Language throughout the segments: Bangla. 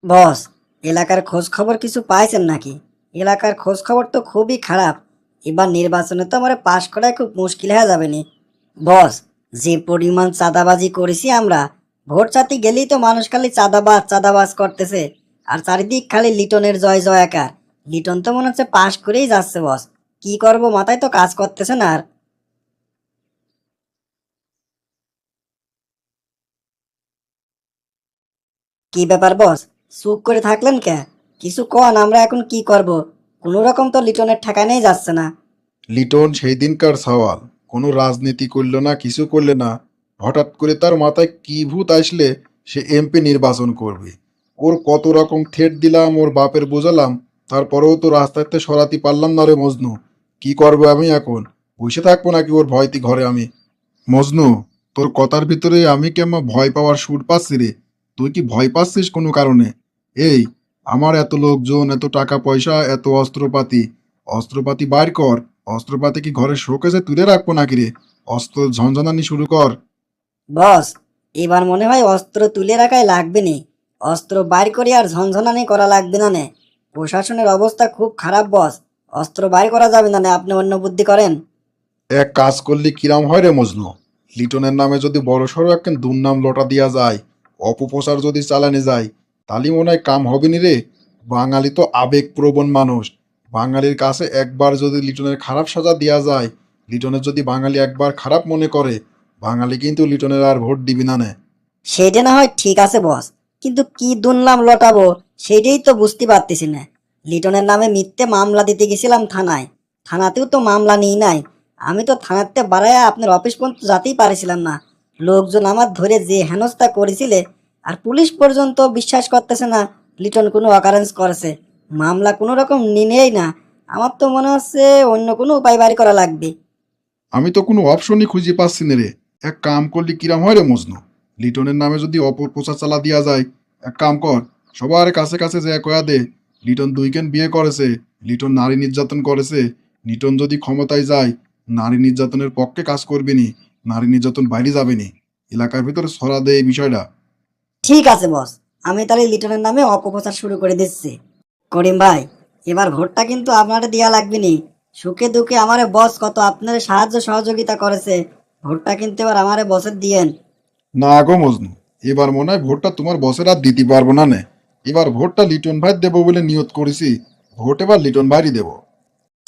বস, এলাকার খোঁজ খবর কিছু পাইছেন নাকি? এলাকার খোঁজ খবর তো খুবই খারাপ। এবার নির্বাচনে তো আমার পাশ করায় খুব মুশকিল হয়ে যাবে নি। বস, যে পরিমাণ চাঁদাবাজি করেছি আমরা, ভোট চাইতে গেলেই তো মানুষ খালি চাঁদাবাজ চাঁদাবাজ করতেছে। আর চারিদিক খালি লিটনের জয় জয়াকার। লিটন তো মনে হচ্ছে পাশ করেই যাচ্ছে বস। কি করব মাথায় তো কাজ করতেছে না আর। কি ব্যাপার বস, চুপ করে থাকলেন কে? কিছু কন, আমরা এখন কি করব? কোনো রকম তো লিটনের ঠেকানেই যাচ্ছে না। লিটন সেই দিনকার সওয়াল। কোনো রাজনীতি করল না, কিছু করলে না। হঠাৎ করে তার মাথায় কি ভূত আসলে সে এমপি নির্বাচন করবে। ওর কত রকম থ্রেট দিলাম, ওর বাপের বোঝালাম, তারপরেও তো রাস্তাতে সরাতে পারলাম না রে মজনু। কি করবো আমি এখন? বসে থাকবো নাকি ওর ভয়তে ঘরে আমি? মজনু, তোর কথার ভিতরে আমি কেমন ভয় পাওয়ার সুর পাচ্ছি রে। তুই কি ভয় পাচ্ছিস কোনো কারণে? এই, আমার এত লোকজন, এত টাকা পয়সা, এত অস্ত্রপাতি, অস্ত্রপাতি বাইর কর। অস্ত্রপাতি কি ঘরে শোকেসে তুলে রাখবো নাকি রে? অস্ত্র ঝনঝনানি শুরু কর। বস, এবার মনে হয় অস্ত্র তুলে রাখাই লাগবে নি। অস্ত্র বাইর করে আর ঝনঝনানি করা লাগবে না নে। প্রশাসনের অবস্থা খুব খারাপ বস। অস্ত্র বাইর করা যাবে না নে, আপনি অন্য বুদ্ধি করেন। এক কাজ করলে কিরাম হয় রে মজনু? লিটনের নামে যদি বড় সড়ো একখান দুর্নাম লটা দিয়া যায়, অপপ্রচার যদি চালানো যায়, তাহলে মনে হয় কাম হবে নি রে। বাঙালি তো আবেগপ্রবণ মানুষ। বাঙালির কাছে একবার যদি লিটনের খারাপ সাজা দেওয়া যায়, লিটনের যদি বাঙালি একবার খারাপ মনে করে, বাঙালি কিন্তু লিটনের আর ভোট দিবি না নে। সেটা না হয় ঠিক আছে বস, কিন্তু কি দুনলাম লটাবো সেটাই তো বুঝতে পারতেছি না। লিটনের নামে মিথ্যে মামলা দিতে গেছিলাম থানায়। থানাতেও তো মামলা নিই নাই। আমি তো থানাতে বাড়ায় আপনার অফিস পর্যন্ত যেতেই পারছিলাম না। লোকজন আমার ধরে যে হেনস্থা করেছিলে, আর পুলিশ পর্যন্ত বিশ্বাস করতেছে না লিটন কোনো অকারেন্স করেছে। মামলা কোনো রকম নিনেই না। আমার তো মনে হচ্ছে অন্য কোনো উপায় বাড়ি করা লাগবে। আমি তো কোনো অপশনই খুঁজে পাচ্ছি না রে। এক কাম করলে কিরাম হয় রে মজনু? লিটনের নামে যদি অপপ্রচার চালা দিয়া যায়, এক কাম কর, সবার কাছে কাছে যে কয়া দে লিটন দুইকেন বিয়ে করেছে, লিটন নারী নির্যাতন করেছে। লিটন যদি ক্ষমতায় যায়, নারী নির্যাতনের পক্ষে কাজ করবে নি, নারী নির্যাতন বাইরে যাবে নি। এলাকার ভিতরে ছড়া দে এই বিষয়টা। ঠিক আছে বস, আমি তাহলে লিটনের নামে অপপ্রচার শুরু করে দিচ্ছি। করিম ভাই, এবার ভোটটা কিন্তু আপনারা দেয়া লাগবে নি। সুখে দুঃখে আমারে বস কত আপনার সাহায্য সহযোগিতা করেছে। ভোটটা কিন্তু এবার আমারে বসের দিয়েন। না গো মজনু, এবার মনে হয় ভোটটা তোমার বসের আর দিতে পারবো না নে। এবার ভোটটা লিটন ভাই দেবো বলে নিয়ত করেছি। ভোট এবার লিটন ভাইরই দেবো।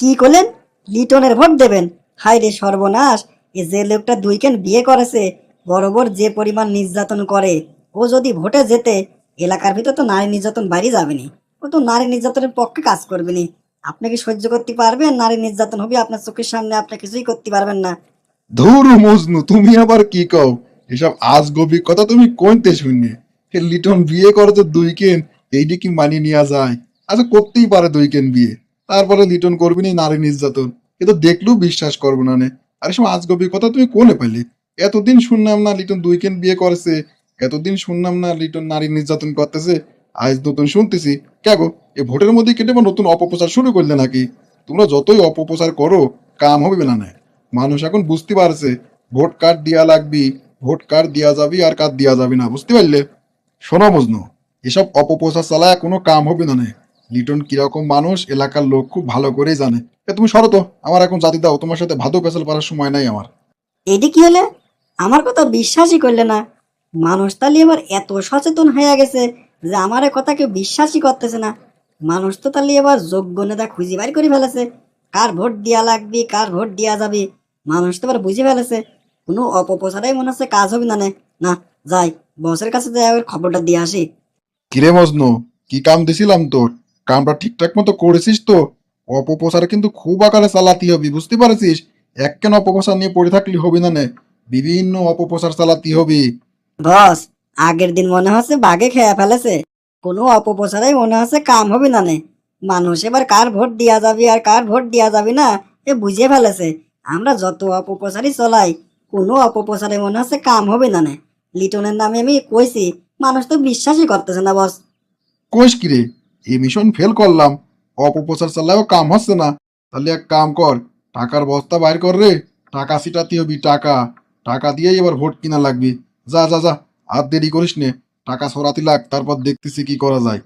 কি করলেন? লিটনের ভোট দেবেন? হাই রে সর্বনাশ! এ যে লোকটা দুইকেন বিয়ে করেছে, বরাবর যে পরিমাণ নির্যাতন করে, ও যদি ভোটে যেতে, এলাকার ভিতর তো নারী নির্যাতন বাইরে যাবেনি। ও তো নারী নির্যাতনের পক্ষে কাজ করবেনি। আপনি কি সহ্য করতে পারবেন? নারী নির্যাতন হবে আপনার চোখের সামনে, আপনি কিছুই করতে পারবেন না। ধুরু মজনু, তুমি আবার কি কও? এসব আজগবি কথা তুমি কইতে শুননি। হে লিটন বিয়ে করে তো দুই কেন, এইটা কি মানিয়ে নেওয়া যায়? আচ্ছা, করতেই পারে দুই কেন বিয়ে, তারপরে লিটন করবি না নারী নির্যাতন? এ তো দেখলেও বিশ্বাস করবো না নে। আর এসব আজগবি কথা তুমি কোনে পেলে? এতদিন শুনলাম না লিটন দুই কেন বিয়ে করেছে, এতদিন শুনলাম না লিটন নারী নির্যাতন করতেছে, আজ নতুন শুনতেছি। কে গো, এ ভোটের মধ্যে কেটে বা নতুন অপপ্রচার শুরু করলে নাকি? তোমরা যতই অপপ্রচার করো, কাম হবে না। মানুষ এখন বুঝতে পারছে ভোট কার্ড দিয়া লাগবি, ভোট কার্ড দিয়া যাবি আর কার্ড দিয়া যাবি না, বুঝতে পারলে? শোনো মজনু, এসব অপপ্রচার চালায় কোনো কাম হবে না নে। লিটন কিরকম মানুষ এলাকার লোক খুব ভালো করেই জানে। তুমি সরো তো, আমার এখন জাতি দাও, তোমার সাথে ভাদু পেছাল পারার সময় নাই আমার। এটি কি হলে? আমার কথা বিশ্বাসই করলে না। মানুষ তাহলে এবার এত সচেতন হয়ে গেছে যে আমার কথা কেউ বিশ্বাসই করতেছে না। মানুষ তো তাহলে এবার যোগ্য নেতা খুঁজে বাইর করে ফেলেছে। কার ভোট দেয়া লাগবে, কার ভোট দেয়া যাবে, মানুষ তো এবার বুঝে ফেলেছে। কোনো অপপ্রচারাই মনে হচ্ছে কাজ হবে না নে। না, যাই, বসের কাছে যাই ওর খবরটা দিয়ে আসি। কিরে মজনু, কি কাম দিছিলাম তোর? কামটা ঠিকঠাক মতো করেছিস তো? অপপ্রচার কিন্তু খুব আকারে চালাতে হবে, বুঝতে পারছিস? এক কেন অপপ্রচার নিয়ে পড়ে থাকলে হবে না নে, বিভিন্ন অপপ্রচার চালাতে হবে। বস, আগের দিন মনে হচ্ছে বাঘে খেয়ে ফেলেছে। কোনো অপপ্রচারাই মনে হচ্ছে কাম হবে না নে। মানুষ এবার কার ভোট দেয়া যাবে আর কার ভোট দেয়া যাবে না এ বুঝে ফেলেছে। আমরা যত অপপ্রচারই চলাই, কোনো অপপ্রচারে মনে হচ্ছে কাম হবে না নে। লিটনের নামে আমি কইছি, মানুষ তো বিশ্বাসই করতেছে না বস। কোষ কিরে, এই মিশন ফেল করলাম, অপপ্রচার চালাও কাম হচ্ছে না। তাহলে এক কাম কর, টাকার বস্তা বাইর কর রে। টাকা ছিটাতে হবি, টাকা। টাকা দিয়েই এবার ভোট কিনা লাগবি। যা যা যা, আর দেরি করিস নে। টাকা সরাতে লাগ, তারপর দেখতেছি কি করা যায়।